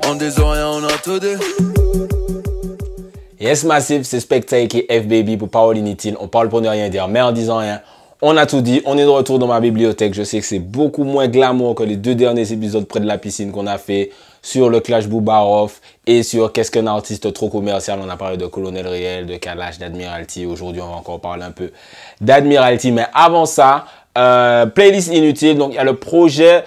On des oreilles, on a tout dit. Yes Massive, c'est Spectacle et F-Baby pour Parole Inutile. On parle pour ne rien dire, mais en disant rien, on a tout dit. On est de retour dans ma bibliothèque. Je sais que c'est beaucoup moins glamour que les deux derniers épisodes près de la piscine qu'on a fait sur le Clash Boubarov et sur qu'est-ce qu'un artiste trop commercial. On a parlé de Colonel Réel, de Kalash, d'Admiralty. Aujourd'hui, on va encore parler un peu d'Admiralty. Mais avant ça, playlist inutile. Donc, il y a le projet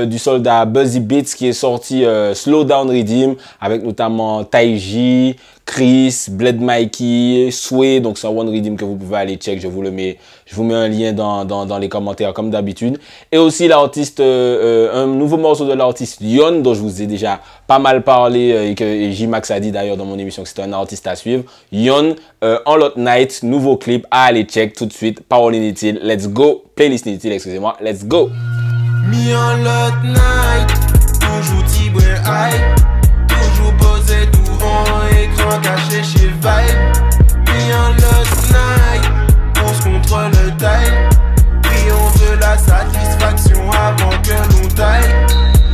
du soldat Buzzy Beats qui est sorti Slow Down Redeem avec notamment Taiji, Chris, Bled Mikey, Sway. Donc, c'est un One Redeem que vous pouvez aller check. Je vous mets un lien dans les commentaires comme d'habitude. Et aussi l'artiste, un nouveau morceau de l'artiste Yon dont je vous ai déjà pas mal parlé et que J-Max a dit d'ailleurs dans mon émission que c'était un artiste à suivre. Yon, en Lot Night, nouveau clip à aller check tout de suite. Parole inutile, let's go. Playlist inutile, excusez-moi, let's go. Mi en Lot Night, toujours tibre hype, toujours posé devant écran caché chez Vibe. Mi en Lot Night, on se contrôle le time, puis on veut la satisfaction avant que l'on taille.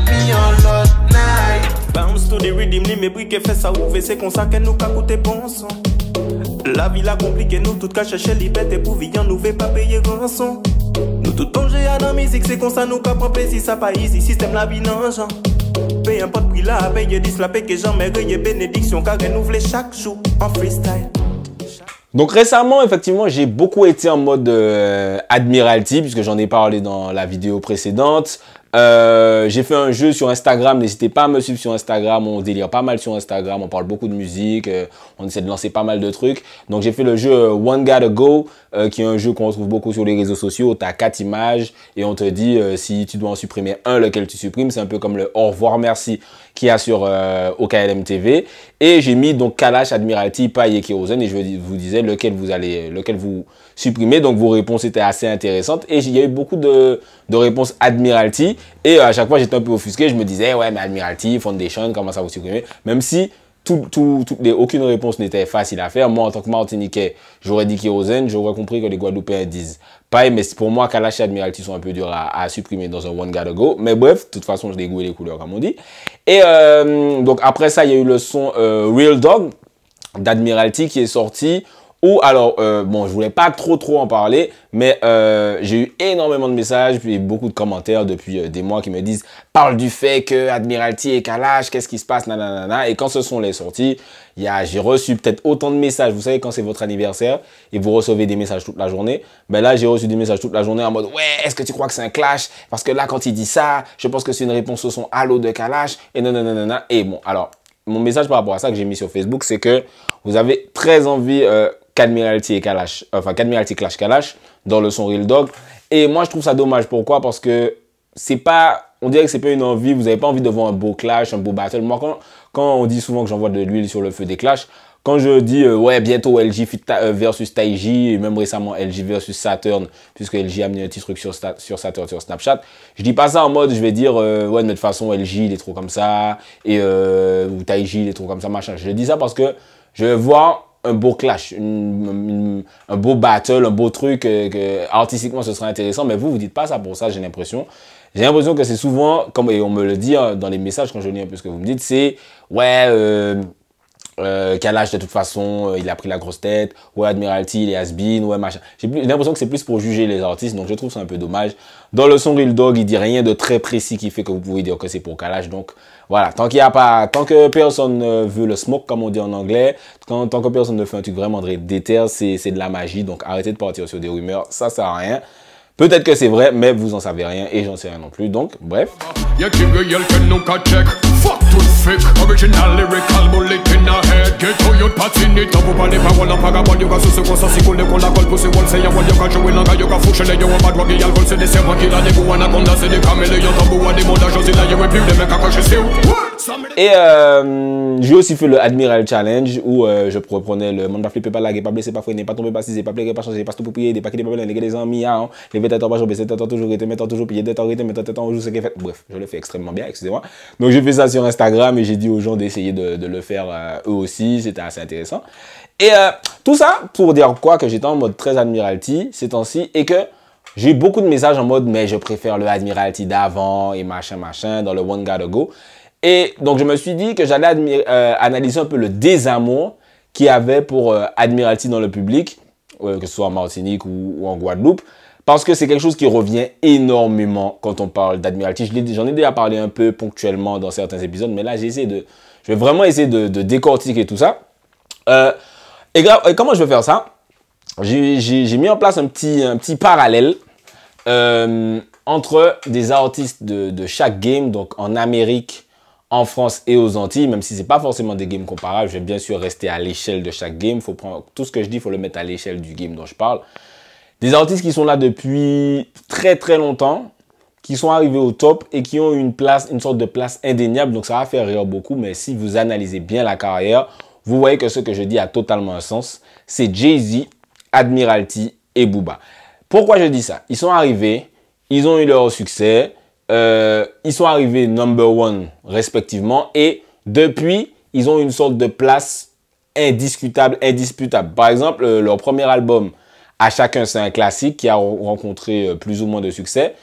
Mi en Lot Night. Bounce to the rhythm, ni mes briques fait ça ouvre, c'est comme ça que nous qu'a coûté bon sang. La vie la compliquée, nous tout qu'à chercher liberté pour vivre, nous veut pas payer rançon. Nous tout tonger à la musique, c'est comme ça nous qu'à prendre plaisir, ça pas easy, système la vie non genre. Paye un pote prix là, paye 10 la paye que jamais rayé bénédiction, car renouveler chaque jour en freestyle. Donc récemment, effectivement, j'ai beaucoup été en mode Admiralty, puisque j'en ai parlé dans la vidéo précédente. J'ai fait un jeu sur Instagram, n'hésitez pas à me suivre sur Instagram, on délire pas mal sur Instagram, on parle beaucoup de musique, on essaie de lancer pas mal de trucs. Donc j'ai fait le jeu One Gotta Go, qui est un jeu qu'on retrouve beaucoup sur les réseaux sociaux. Tu as 4 images et on te dit si tu dois en supprimer un, lequel tu supprimes. C'est un peu comme le au revoir merci qu'il y a sur OKLM TV. Et j'ai mis donc Kalash, Admiralty, Paille et Kérosène et je vous disais lequel vous supprimez. Donc vos réponses étaient assez intéressantes et il y a eu beaucoup de réponses Admiralty. Et à chaque fois, j'étais un peu offusqué. Je me disais, ouais, mais Admiralty, Foundation, comment ça vous supprimer? Même si aucune réponse n'était facile à faire. Moi, en tant que Martiniquais, j'aurais dit Kérosène. J'aurais compris que les Guadeloupéens disent paille. Mais pour moi, Kalash et Admiralty sont un peu durs à supprimer dans un One Gotta Go. Mais bref, de toute façon, je dégoûte les couleurs, comme on dit. Et donc, après ça, il y a eu le son Real Dog d'Admiralty qui est sorti. Ou alors, bon, je voulais pas trop en parler, mais j'ai eu énormément de messages, puis beaucoup de commentaires depuis des mois qui me disent « Parle du fait que Admiralty et Kalash, qu'est-ce qui se passe, nanana ?» Et quand ce son est sorti, j'ai reçu peut-être autant de messages. Vous savez, quand c'est votre anniversaire et vous recevez des messages toute la journée, ben là, j'ai reçu des messages toute la journée en mode « Ouais, est-ce que tu crois que c'est un clash? Parce que là, quand il dit ça, je pense que c'est une réponse au son « Halo » de Kalash. » Et nanana. Et bon, alors, mon message par rapport à ça que j'ai mis sur Facebook, c'est que vous avez très envie... qu'Admiralty et Kalash, enfin qu'Admiralty Clash Kalash dans le son Real Dog. Et moi, je trouve ça dommage. Pourquoi? Parce que c'est pas, on dirait que c'est pas une envie. Vous n'avez pas envie de voir un beau clash, un beau battle. Moi, quand on dit souvent que j'envoie de l'huile sur le feu des clashs, quand je dis ouais bientôt LG versus Taiji et même récemment LG versus Saturn, puisque LG a amené un petit truc sur Saturn sur Snapchat, je dis pas ça en mode je vais dire ouais de toute façon LG il est trop comme ça et ou Taiji il est trop comme ça machin. Je dis ça parce que je veux voir un beau clash, un beau battle, un beau truc, que artistiquement ce serait intéressant, mais vous dites pas ça pour ça, j'ai l'impression. J'ai l'impression que c'est souvent, comme et on me le dit dans les messages quand je lis un peu ce que vous me dites, c'est ouais, Kalash de toute façon, il a pris la grosse tête, ouais, Admiralty, il est has-been, ouais, machin. J'ai l'impression que c'est plus pour juger les artistes, donc je trouve ça un peu dommage. Dans le son Real Dog, il dit rien de très précis qui fait que vous pouvez dire que c'est pour Kalash, donc voilà, tant que personne veut le smoke, comme on dit en anglais, tant que personne ne fait un truc vraiment déter, c'est de la magie, donc arrêtez de partir sur des rumeurs, ça sert à rien. Peut-être que c'est vrai, mais vous en savez rien et j'en sais rien non plus, donc bref. Original lyrical bullet in the head. Get to your parts in it. Top on the power of vagabond. You got so si cool. Con la col pussy wall say you want you got you in a you got fush. You want bad rocky alcohol. Say the same killer. They go on a conda. Say the chameleon. Tabou a des mondages. Là you repeat. They make a crash. Et j'ai aussi fait le Admiral Challenge où je reprenais le monde pas flipper, pas laguer, pas blessé, pas freiner, pas tomber, pas ciser, pas plairer, pas changer, pas tout prier, des paquets de problèmes, les amis, les vêtements pas jambes, c'est toujours été, mettant toujours payé, d'être arrêté, mettant temps joue ce qui est fait. Bref, je le fais extrêmement bien, excusez-moi. Donc j'ai fait ça sur Instagram et j'ai dit aux gens d'essayer de le faire eux aussi, c'était assez intéressant. Et tout ça pour dire quoi, que j'étais en mode très Admiralty ces temps-ci et que j'ai eu beaucoup de messages en mode, mais je préfère le Admiralty d'avant et machin, machin, dans le One Gotta Go. Et donc, je me suis dit que j'allais analyser un peu le désamour qu'il y avait pour Admiralty dans le public, que ce soit en Martinique ou en Guadeloupe, parce que c'est quelque chose qui revient énormément quand on parle d'Admiralty. J'en ai déjà parlé un peu ponctuellement dans certains épisodes, mais là, je vais vraiment essayer de décortiquer tout ça. Et comment je vais faire ça? J'ai mis en place un petit parallèle entre des artistes de chaque game, donc en Amérique, en France et aux Antilles, même si c'est pas forcément des games comparables. Je vais bien sûr rester à l'échelle de chaque game. Faut prendre tout ce que je dis, il faut le mettre à l'échelle du game dont je parle. Des artistes qui sont là depuis très très longtemps, qui sont arrivés au top et qui ont une sorte de place indéniable. Donc ça va faire rire beaucoup, mais si vous analysez bien la carrière, vous voyez que ce que je dis a totalement un sens. C'est Jay-Z, Admiralty et Booba. Pourquoi je dis ça? Ils sont arrivés, ils ont eu leur succès, ils sont arrivés number one respectivement et depuis, ils ont une sorte de place indiscutable, indisputable. Par exemple, leur premier album, À chacun, c'est un classique qui a rencontré plus ou moins de succès.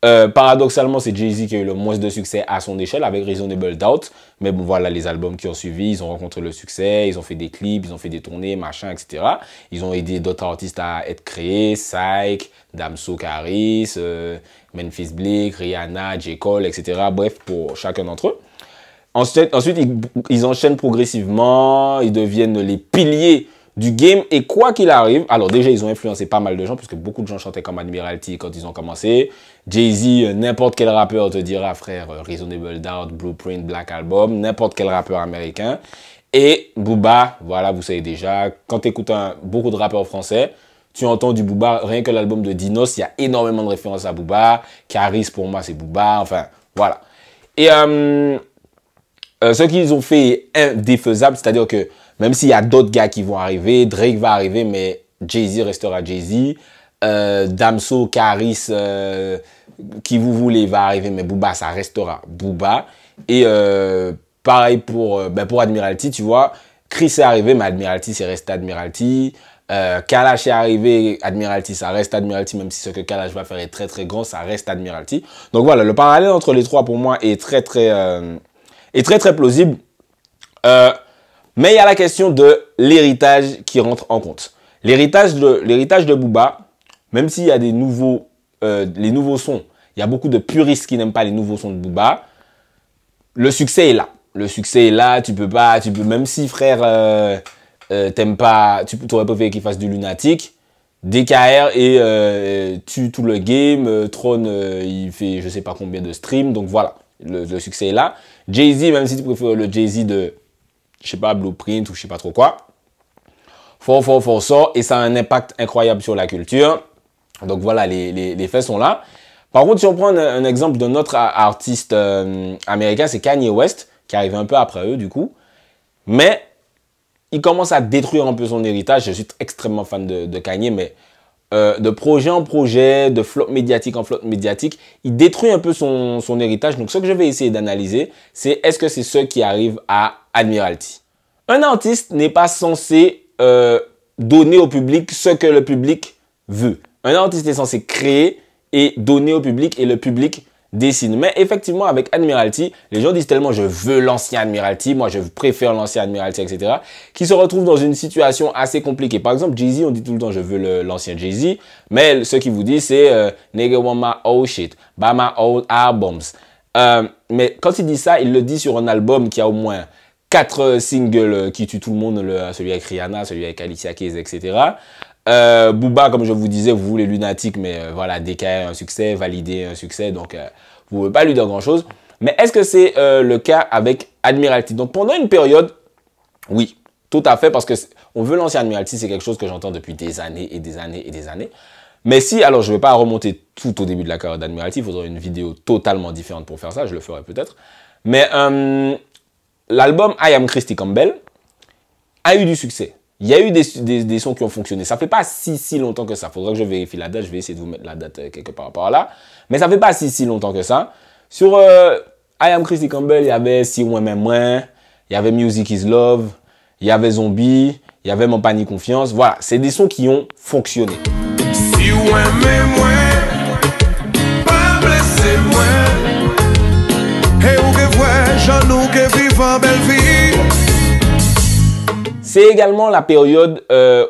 Paradoxalement, c'est Jay-Z qui a eu le moins de succès à son échelle avec Reasonable Doubt. Mais bon, voilà, les albums qui ont suivi, ils ont rencontré le succès, ils ont fait des clips, ils ont fait des tournées, machin, etc. Ils ont aidé d'autres artistes à être créés, Psych, Damso, Caris, Memphis Bleek, Rihanna, J. Cole, etc. Bref, pour chacun d'entre eux. Ensuite ils enchaînent progressivement, ils deviennent les piliers du game et quoi qu'il arrive, alors déjà ils ont influencé pas mal de gens puisque beaucoup de gens chantaient comme Admiralty quand ils ont commencé. Jay-Z, n'importe quel rappeur te dira frère, Reasonable Doubt, Blueprint, Black Album, n'importe quel rappeur américain. Et Booba, voilà vous savez déjà, quand tu écoutes beaucoup de rappeurs français, tu entends du Booba, rien que l'album de Dinos, il y a énormément de références à Booba. Caris pour moi c'est Booba, enfin voilà. Et ce qu'ils ont fait est indéfaisable, c'est-à-dire que même s'il y a d'autres gars qui vont arriver, Drake va arriver, mais Jay-Z restera Jay-Z. Damso, Caris, qui vous voulez va arriver, mais Booba, ça restera Booba. Et pareil pour Admiralty, tu vois. Chris est arrivé, mais Admiralty, c'est resté Admiralty. Kalash est arrivé, Admiralty, ça reste Admiralty, même si ce que Kalash va faire est très très grand, ça reste Admiralty. Donc voilà, le parallèle entre les trois pour moi est très très plausible. Mais il y a la question de l'héritage qui rentre en compte. L'héritage de Booba, même s'il y a les nouveaux sons, il y a beaucoup de puristes qui n'aiment pas les nouveaux sons de Booba. Le succès est là. Le succès est là. Même si frère, t'aimes pas, tu aurais préféré qu'il fasse du Lunatic. DKR et tue tout le game. Throne, il fait je sais pas combien de streams. Donc voilà, le succès est là. Jay-Z, même si tu préfères le Jay-Z de je sais pas, Blueprint ou je sais pas trop quoi. Fort sort et ça a un impact incroyable sur la culture. Donc voilà, les faits sont là. Par contre, si on prend un exemple d'un autre artiste américain, c'est Kanye West, qui arrive un peu après eux du coup. Mais il commence à détruire un peu son héritage. Je suis extrêmement fan de Kanye, mais de projet en projet, de flop médiatique en flop médiatique, il détruit un peu son héritage. Donc ce que je vais essayer d'analyser, c'est est-ce que c'est ce qui arrive à Admiralty. Un artiste n'est pas censé donner au public ce que le public veut. Un artiste est censé créer et donner au public et le public dessine. Mais effectivement, avec Admiralty, les gens disent tellement je veux l'ancien Admiralty, moi je préfère l'ancien Admiralty, etc. qui se retrouvent dans une situation assez compliquée. Par exemple, Jay-Z, on dit tout le temps je veux l'ancien Jay-Z, mais ce qu'il vous dit c'est nigga want my old shit, buy my old albums. Mais quand il dit ça, il le dit sur un album qui a au moins 4 singles qui tuent tout le monde, celui avec Rihanna, celui avec Alicia Keys, etc. Booba, comme je vous disais, vous voulez Lunatic, mais voilà, DKR un succès, Validé un succès, donc vous ne pouvez pas lui dire grand-chose. Mais est-ce que c'est le cas avec Admiralty? Donc pendant une période, oui, tout à fait, parce que on veut l'ancien Admiralty, c'est quelque chose que j'entends depuis des années et des années et des années. Mais si, alors je ne vais pas remonter tout au début de la carrière d'Admiralty, il faudrait une vidéo totalement différente pour faire ça, je le ferai peut-être. Mais l'album I Am Christy Campbell a eu du succès. Il y a eu des sons qui ont fonctionné. Ça fait pas si longtemps que ça. Faudra que je vérifie la date. Je vais essayer de vous mettre la date quelque part par là. Mais ça fait pas si longtemps que ça. Sur I Am Christy Campbell, il y avait Si Moins Même Moins, il y avait Music Is Love, il y avait Zombie, il y avait Mon Panier Confiance. Voilà, c'est des sons qui ont fonctionné. Si Moins Même Moins. c'est moi. Et où que voit, j'en nous que vivant belle vie. C'est également la période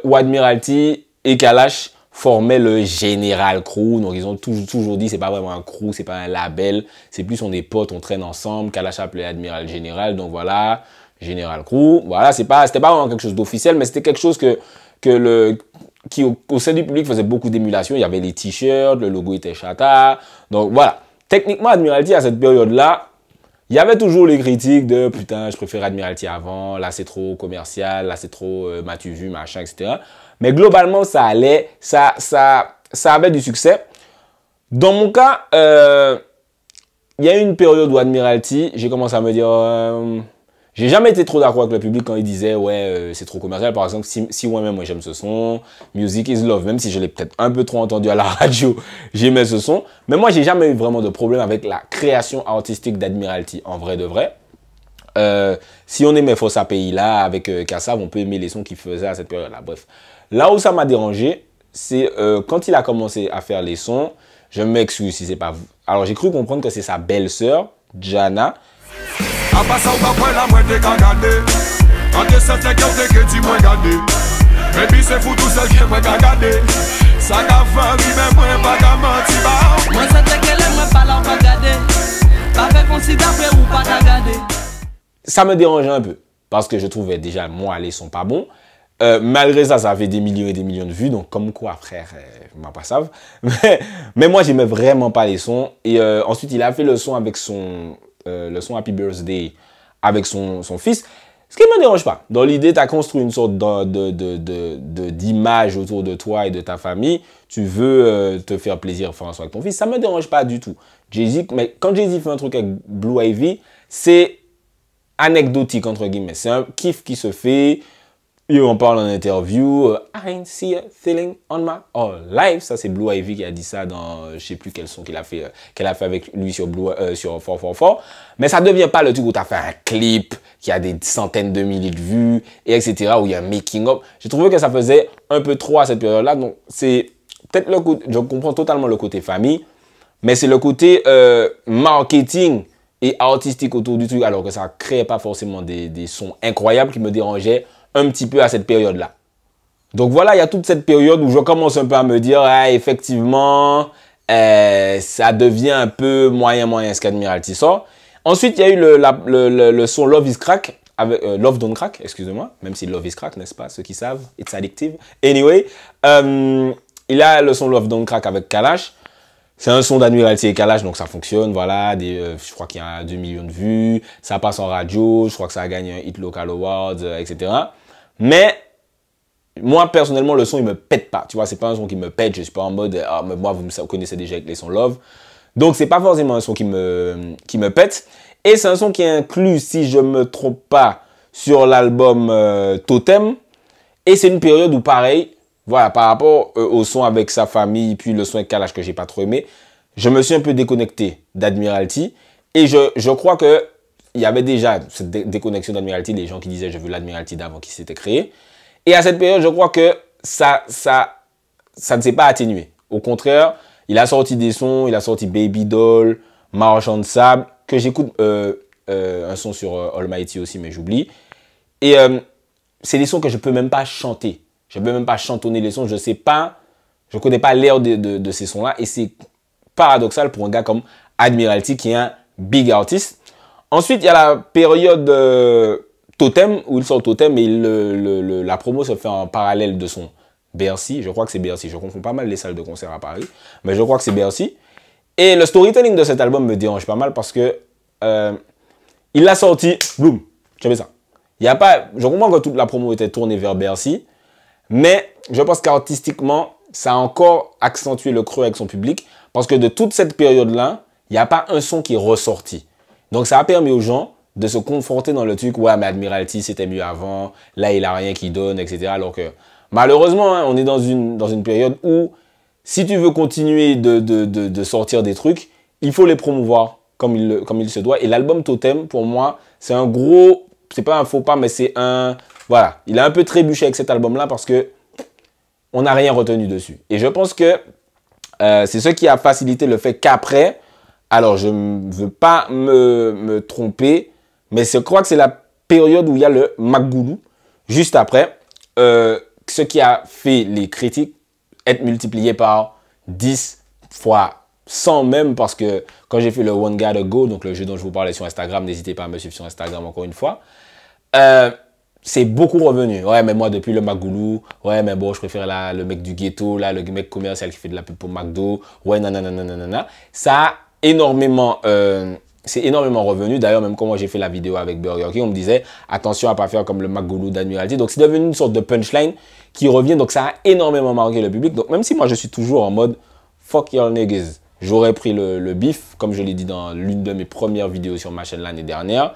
où Admiralty et Kalash formaient le Général Crew. Donc, ils ont toujours dit, c'est pas vraiment un crew, c'est pas un label. C'est plus on est potes, on traîne ensemble. Kalash appelait Admiral Général. Donc, voilà, Général Crew. Voilà, c'était pas vraiment quelque chose d'officiel, mais c'était quelque chose qui au sein du public faisait beaucoup d'émulation. Il y avait les t-shirts, le logo était chata. Donc, voilà. Techniquement, Admiralty, à cette période-là, il y avait toujours les critiques de « Putain, je préfère Admiralty avant. Là, c'est trop commercial. Là, c'est trop m'as-tu vu, machin, etc. » Mais globalement, ça allait, ça avait du succès. Dans mon cas, il y a eu une période où Admiralty, j'ai commencé à me dire, j'ai jamais été trop d'accord avec le public quand il disait, ouais, c'est trop commercial. Par exemple, si moi-même, moi, j'aime ce son, Music is Love, même si je l'ai peut-être un peu trop entendu à la radio, j'aimais ce son. Mais moi, j'ai jamais eu vraiment de problème avec la création artistique d'Admiralty, en vrai de vrai. Si on aimait Fossa Pays là, avec Kassav, on peut aimer les sons qu'il faisait à cette période-là. Bref. Là où ça m'a dérangé, c'est quand il a commencé à faire les sons, je m'excuse si c'est pas vous. Alors j'ai cru comprendre que c'est sa belle-sœur, Jana. Ça me dérangeait un peu, parce que je trouvais déjà, moi, les sons pas bons. Malgré ça, ça avait des millions et des millions de vues, donc comme quoi, frère, je m'en pas savent. Mais moi, j'aimais vraiment pas les sons. Et ensuite, il a fait le son avec le son Happy Birthday avec son fils. Ce qui ne me dérange pas. Dans l'idée, tu as construit une sorte d'image autour de toi et de ta famille. Tu veux te faire plaisir, faire un son avec ton fils. Ça ne me dérange pas du tout. Jay-Z, mais quand Jay-Z fait un truc avec Blue Ivy, c'est anecdotique, entre guillemets. C'est un kiff qui se fait. Et on parle en interview, I ain't see a feeling on my whole life. Ça, c'est Blue Ivy qui a dit ça dans, je sais plus quel son qu'elle a fait avec lui sur 444. Mais ça devient pas le truc où tu as fait un clip qui a des centaines de milliers de vues, et etc., où il y a un making-up. J'ai trouvé que ça faisait un peu trop à cette période-là. Donc, c'est peut-être le côté, je comprends totalement le côté famille, mais c'est le côté marketing et artistique autour du truc, alors que ça crée pas forcément des sons incroyables qui me dérangeaient un petit peu à cette période-là. Donc voilà, il y a toute cette période où je commence un peu à me dire, ah, effectivement, ça devient un peu moyen ce qu'Admiralty sort. Ensuite, il y a eu le son Love is Crack, avec, Love Don't Crack, excusez-moi, même si Love is Crack, n'est-ce pas, ceux qui savent, it's addictive. Anyway, il a le son Love Don't Crack avec Kalash. C'est un son d'Admiralty et Kalash, donc ça fonctionne, voilà, je crois qu'il y a 2 millions de vues, ça passe en radio, je crois que ça a gagné un Hit Local Awards, etc. Mais, moi, personnellement, le son, il me pète pas, tu vois, c'est pas un son qui me pète, je suis pas en mode, ah, mais moi, vous me connaissez déjà avec les sons Love. Donc, c'est pas forcément un son qui me pète, et c'est un son qui est inclus, si je me trompe pas, sur l'album Totem, et c'est une période où, pareil, voilà, par rapport au son avec sa famille, puis le son avec Kalash que j'ai pas trop aimé, je me suis un peu déconnecté d'Admiralty. Et je crois que il y avait déjà cette déconnexion d'Admiralty, les gens qui disaient je veux l'Admiralty d'avant qui s'était créé. Et à cette période, je crois que ça ne s'est pas atténué. Au contraire, il a sorti des sons, il a sorti Baby Doll, Marchand de Sable, que j'écoute un son sur Almighty aussi, mais j'oublie. Et c'est des sons que je peux même pas chanter. Je ne peux même pas chantonner les sons, je ne connais pas l'air de ces sons-là. Et c'est paradoxal pour un gars comme Admiralty qui est un big artist. Ensuite, il y a la période Totem, où il sort Totem et la promo se fait en parallèle de son Bercy. Je crois que c'est Bercy, je confonds pas mal les salles de concert à Paris. Mais je crois que c'est Bercy. Et le storytelling de cet album me dérange pas mal parce que il l'a sorti, boum, j'avais ça. Je comprends que toute la promo était tournée vers Bercy. Mais je pense qu'artistiquement, ça a encore accentué le creux avec son public. Parce que de toute cette période-là, il n'y a pas un son qui est ressorti. Donc ça a permis aux gens de se conforter dans le truc. Ouais, mais Admiralty, c'était mieux avant. Là, il n'a rien qui donne, etc. Alors que malheureusement, hein, on est dans une période où si tu veux continuer de sortir des trucs, il faut les promouvoir comme il se doit. Et l'album Totem, pour moi, c'est un gros... C'est pas un faux pas, mais c'est un... Voilà, il a un peu trébuché avec cet album-là parce que on n'a rien retenu dessus. Et je pense que c'est ce qui a facilité le fait qu'après, Alors, je ne veux pas me tromper, mais je crois que c'est la période où il y a le Maggoulou. Juste après, ce qui a fait les critiques être multiplié par 10 fois 100 même, parce que quand j'ai fait le One Gotta Go, donc le jeu dont je vous parlais sur Instagram, n'hésitez pas à me suivre sur Instagram encore une fois, c'est beaucoup revenu. Ouais, mais moi, depuis le Maggoulou, ouais, mais bon, je préfère le mec du ghetto, là, le mec commercial qui fait de la pub pour McDo, ouais, nanana. Ça a énormément, c'est énormément revenu. D'ailleurs, même quand moi j'ai fait la vidéo avec Burger King, on me disait, attention à pas faire comme le Maggoulou d'Admiralty. Donc, c'est devenu une sorte de punchline qui revient. Donc, ça a énormément marqué le public. Donc, même si moi, je suis toujours en mode, fuck your niggas, j'aurais pris le bif, comme je l'ai dit dans l'une de mes premières vidéos sur ma chaîne l'année dernière.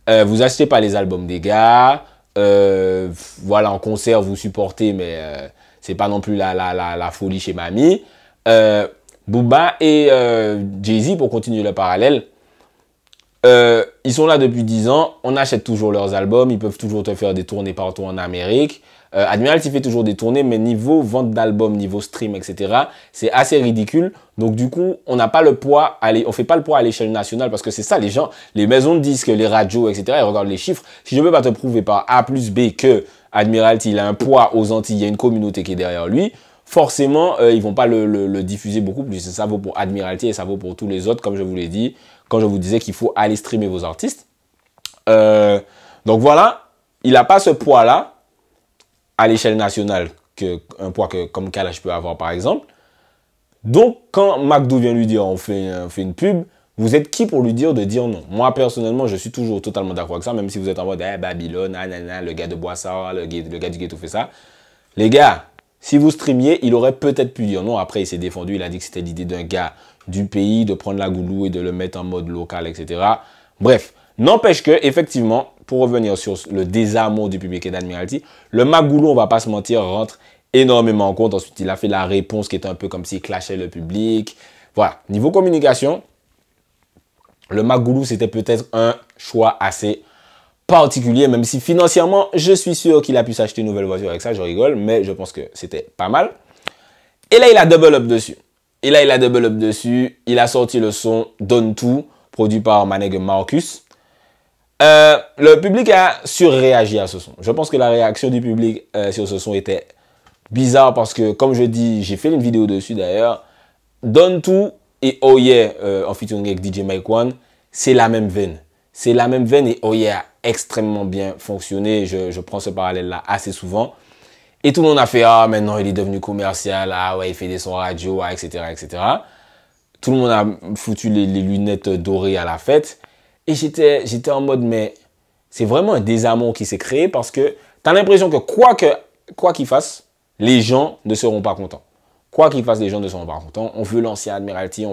Vous achetez pas les albums des gars. Voilà, en concert, vous supportez, mais c'est pas non plus la folie chez Mamie. Booba et Jay-Z, pour continuer le parallèle, ils sont là depuis 10 ans, on achète toujours leurs albums, ils peuvent toujours te faire des tournées partout en Amérique. Admiralty fait toujours des tournées, mais niveau vente d'albums, niveau stream, etc., c'est assez ridicule. Donc du coup, on n'a pas le poids, on fait pas le poids à l'échelle nationale, parce que c'est ça, les gens, les maisons de disques, les radios, etc., ils regardent les chiffres. Si je ne peux pas te prouver par A plus B que Admiralty, il a un poids aux Antilles, il y a une communauté qui est derrière lui, forcément, ils vont pas le diffuser beaucoup plus. Ça vaut pour Admiralty et ça vaut pour tous les autres, comme je vous l'ai dit, quand je vous disais qu'il faut aller streamer vos artistes. Donc voilà, il n'a pas ce poids-là à l'échelle nationale, un poids comme Kalash peut avoir par exemple. Donc quand McDo vient lui dire on fait une pub, vous êtes qui pour lui dire de dire non? Moi personnellement, je suis toujours totalement d'accord avec ça, même si vous êtes en mode Babylone, le gars de Boissard, le gars du ghetto fait ça. Les gars, si vous streamiez, il aurait peut-être pu dire non. Après, il s'est défendu, il a dit que c'était l'idée d'un gars du pays de prendre la goulou et de le mettre en mode local, etc. Bref, n'empêche que, effectivement, pour revenir sur le désamour du public et d'Admiralty, le Maggoulou, on va pas se mentir, rentre énormément en compte. Ensuite, il a fait la réponse qui était un peu comme s'il clashait le public. Voilà, niveau communication, le Maggoulou, c'était peut-être un choix assez particulier, même si financièrement, je suis sûr qu'il a pu s'acheter une nouvelle voiture avec ça, je rigole, mais je pense que c'était pas mal. Et là, il a double up dessus. Il a sorti le son Donne Tout, produit par ma nègre Marcus. Le public a surréagi à ce son. Je pense que la réaction du public sur ce son était bizarre parce que, comme je dis, j'ai fait une vidéo dessus d'ailleurs. Donne Tout et Oh Yeah, en featuring avec DJ Mike One, c'est la même veine. C'est la même veine et Oh Yeah a extrêmement bien fonctionné. Je prends ce parallèle-là assez souvent. Et tout le monde a fait « Ah, maintenant il est devenu commercial, ah ouais, il fait des sons radio, ah, etc. etc. » Tout le monde a foutu les lunettes dorées à la fête. Et j'étais en mode, mais c'est vraiment un désamour qui s'est créé parce que tu as l'impression que quoi qu'il fasse, les gens ne seront pas contents. Quoi qu'il fasse, les gens ne seront pas contents. On veut l'ancien Admiralty,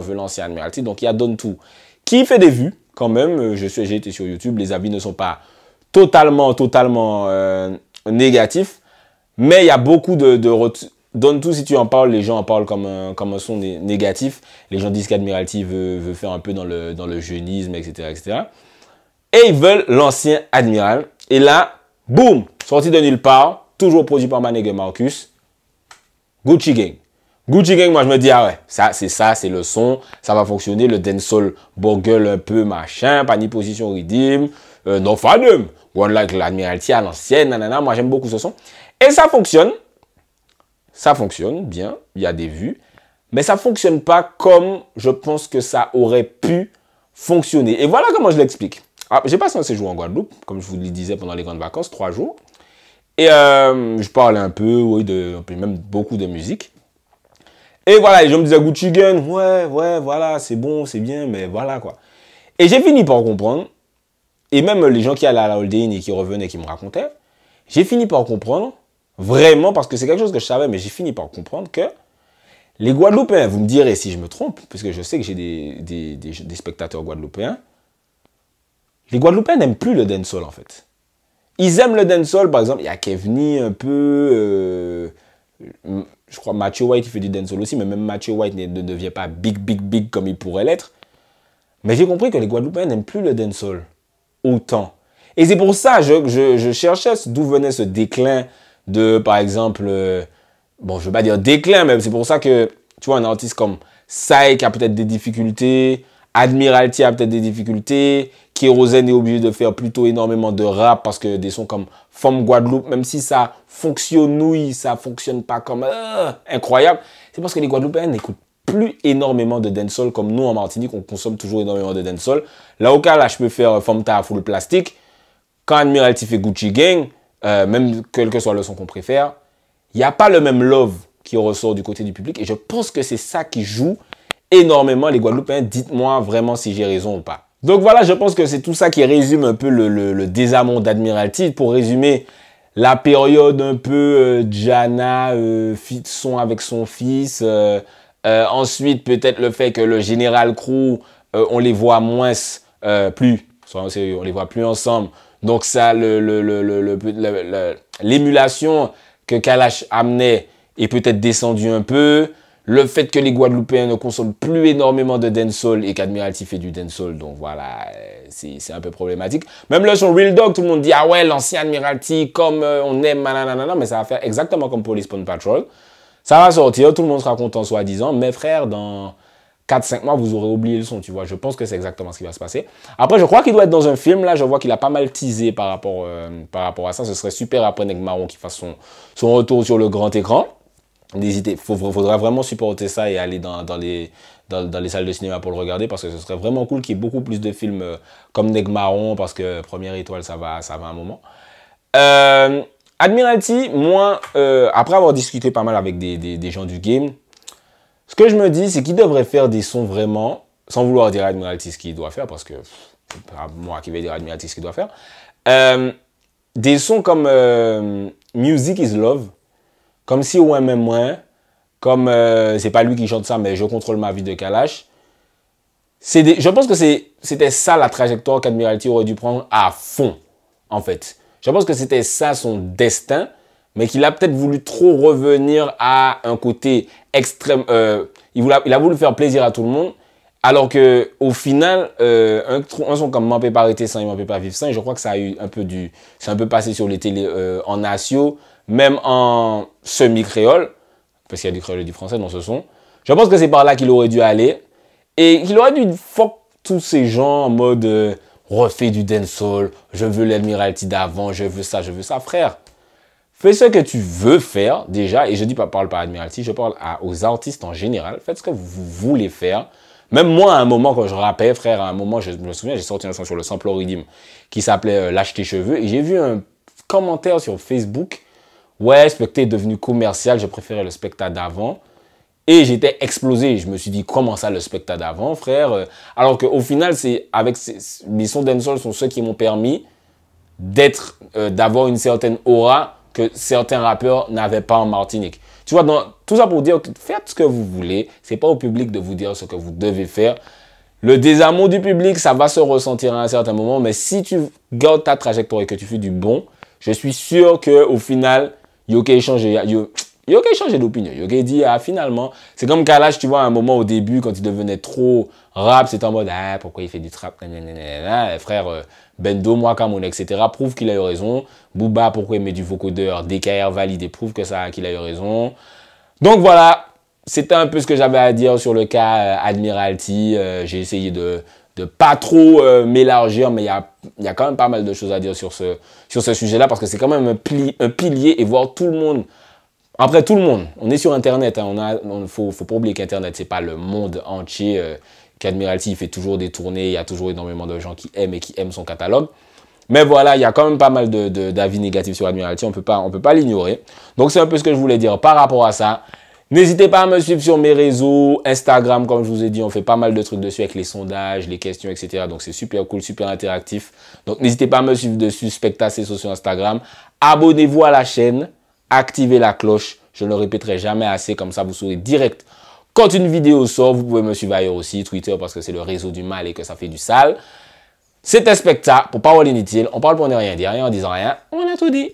donc il y a Donne Tout qui fait des vues quand même. J'ai été sur YouTube, les avis ne sont pas totalement négatifs. Mais il y a beaucoup de Donne Tout, si tu en parles, les gens en parlent comme un son négatif. Les gens disent qu'Admiralty veut faire un peu dans le jeunisme, etc., etc. Et ils veulent l'ancien Admiral. Et là, boum, sorti de nulle part, toujours produit par ma nègre Marcus, Gucci Gang. Gucci Gang, moi je me dis, ah ouais, c'est le son, ça va fonctionner, le dancehall bogle un peu, machin, pas ni position redeem, no fandom, one like l'Admiralty à l'ancienne, nanana, moi j'aime beaucoup ce son. Et ça fonctionne bien, il y a des vues, mais ça ne fonctionne pas comme je pense que ça aurait pu fonctionner. Et voilà comment je l'explique. J'ai passé un séjour en Guadeloupe, comme je vous le disais pendant les grandes vacances, 3 jours. Et je parlais un peu, oui, même beaucoup de musique. Et voilà, les gens me disaient Gucci Gang, ouais, voilà, c'est bon, c'est bien, mais voilà quoi. Et j'ai fini par comprendre, et même les gens qui allaient à la Holiday Inn et qui revenaient, qui me racontaient, j'ai fini par comprendre, vraiment, parce que c'est quelque chose que je savais, mais j'ai fini par comprendre que les Guadeloupéens, vous me direz si je me trompe, parce que je sais que j'ai des spectateurs guadeloupéens, les Guadeloupéens n'aiment plus le dancehall en fait. Ils aiment le dancehall, par exemple, il y a Kevni un peu, je crois Mathieu White il fait du dancehall aussi, mais même Mathieu White ne devient pas big comme il pourrait l'être. Mais j'ai compris que les Guadeloupéens n'aiment plus le dancehall autant. Et c'est pour ça que je cherchais d'où venait ce déclin de, par exemple, bon, je ne veux pas dire déclin, mais c'est pour ça que, tu vois, un artiste comme Psy qui a peut-être des difficultés Admiralty a peut-être des difficultés. Kérosène est obligé de faire plutôt énormément de rap parce que des sons comme Femme Guadeloupe, même si ça fonctionne, ça fonctionne pas comme incroyable, c'est parce que les Guadeloupéens n'écoutent plus énormément de dancehall comme nous en Martinique, on consomme toujours énormément de dancehall. Là, au cas, là, je peux faire Femme Ta full plastique. Quand Admiralty fait Gucci Gang, même quel que soit le son qu'on préfère, il n'y a pas le même love qui ressort du côté du public. Et je pense que c'est ça qui joue énormément les Guadeloupéens. Dites-moi vraiment si j'ai raison ou pas. Donc voilà, je pense que c'est tout ça qui résume un peu le désamour d'Admiralty. Pour résumer, la période un peu Jana, son avec son fils. Ensuite, peut-être le fait que le Général Crew, on les voit moins, on les voit plus ensemble. Donc ça, l'émulation que Kalash amenait est peut-être descendue un peu. Le fait que les Guadeloupéens ne consomment plus énormément de dancehall et qu'Admiralty fait du dancehall, donc voilà, c'est un peu problématique. Même là, sur Real Dog, tout le monde dit « Ah ouais, l'ancien Admiralty, comme on aime, nanana », mais ça va faire exactement comme Police Pawn Patrol. Ça va sortir, tout le monde sera content soi-disant, mais frère, dans 4-5 mois, vous aurez oublié le son, tu vois. Je pense que c'est exactement ce qui va se passer. Après, je crois qu'il doit être dans un film, là, je vois qu'il a pas mal teasé par rapport à ça. Ce serait super après Neg Marron qui fasse son retour sur le grand écran. N'hésitez, faudra vraiment supporter ça et aller dans les salles de cinéma pour le regarder parce que ce serait vraiment cool qu'il y ait beaucoup plus de films comme Neg Marron parce que Première Étoile, ça va un moment. Admiralty, moi, après avoir discuté pas mal avec des gens du game, ce que je me dis, c'est qu'il devrait faire des sons vraiment, sans vouloir dire à Admiralty ce qu'il doit faire, parce que c'est pas moi qui vais dire à Admiralty ce qu'il doit faire, des sons comme Music is Love, comme Si ou même moins, comme c'est pas lui qui chante ça, mais Je contrôle ma vie de Kalash. Je pense que c'était ça la trajectoire qu'Admiralty aurait dû prendre à fond, en fait. Je pense que c'était ça son destin, mais qu'il a peut-être voulu trop revenir à un côté extrême. Il a voulu faire plaisir à tout le monde, alors que au final, un son comme M'en peut pas arrêter sans, il m'en peut pas vivre sans, je crois que ça a eu un peu c'est un peu passé sur les télés en natio, même en semi-créole, parce qu'il y a du créole et du français dans ce son. Je pense que c'est par là qu'il aurait dû aller, et qu'il aurait dû fuck tous ces gens en mode refait du dancehall, je veux l'Admiralty d'avant, je veux ça, frère. Fais ce que tu veux faire, déjà, et je dis parle pas à Admiralty, je parle aux artistes en général. Faites ce que vous voulez faire. Même moi, à un moment, quand je rappais, frère, à un moment, je me souviens, j'ai sorti un son sur le Sample Rhythm qui s'appelait Lâche tes cheveux, et j'ai vu un commentaire sur Facebook. Ouais, Spectre est devenu commercial, je préférais le Spectre d'avant. Et j'étais explosé. Je me suis dit, comment ça, le Spectre d'avant, frère? Alors qu'au final, mes sons dancehall sont ceux qui m'ont permis d'avoir une certaine aura que certains rappeurs n'avaient pas en Martinique. Tu vois, tout ça pour dire que faites ce que vous voulez. C'est pas au public de vous dire ce que vous devez faire. Le désamour du public, ça va se ressentir à un certain moment. Mais si tu gardes ta trajectoire et que tu fais du bon, je suis sûr qu'au final, Yoke changer d'opinion. Yoke dit, finalement, c'est comme Kalash, tu vois, à un moment au début, quand il devenait trop rap, c'était en mode, pourquoi il fait du trap, frère, Bendo, Mwakamoun, etc., prouve qu'il a eu raison. Booba, pourquoi il met du vocodeur, DKR validé, prouve qu'il a eu raison. Donc voilà, c'était un peu ce que j'avais à dire sur le cas Admiralty. J'ai essayé de pas trop m'élargir, mais il y a quand même pas mal de choses à dire sur ce sujet-là, parce que c'est quand même un pilier, et voir tout le monde. Après, tout le monde, on est sur Internet, hein, faut pas oublier qu'Internet, c'est pas le monde entier, qu'Admiralty fait toujours des tournées, il y a toujours énormément de gens qui aiment son catalogue. Mais voilà, il y a quand même pas mal d'avis négatifs sur Admiralty, on peut pas l'ignorer. Donc c'est un peu ce que je voulais dire par rapport à ça. N'hésitez pas à me suivre sur mes réseaux, Instagram, comme je vous ai dit, on fait pas mal de trucs dessus avec les sondages, les questions, etc. Donc c'est super cool, super interactif. Donc n'hésitez pas à me suivre dessus, Spectaceso sur Instagram. Abonnez-vous à la chaîne. Activez la cloche, je ne le répéterai jamais assez, comme ça vous saurez direct quand une vidéo sort. Vous pouvez me suivre ailleurs aussi, Twitter, parce que c'est le réseau du mal et que ça fait du sale. C'était Specta, pour Parole Inutile, on parle pour ne rien dire, et en disant rien, on a tout dit.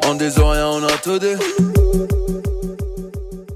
On des oreilles, on a tout dit.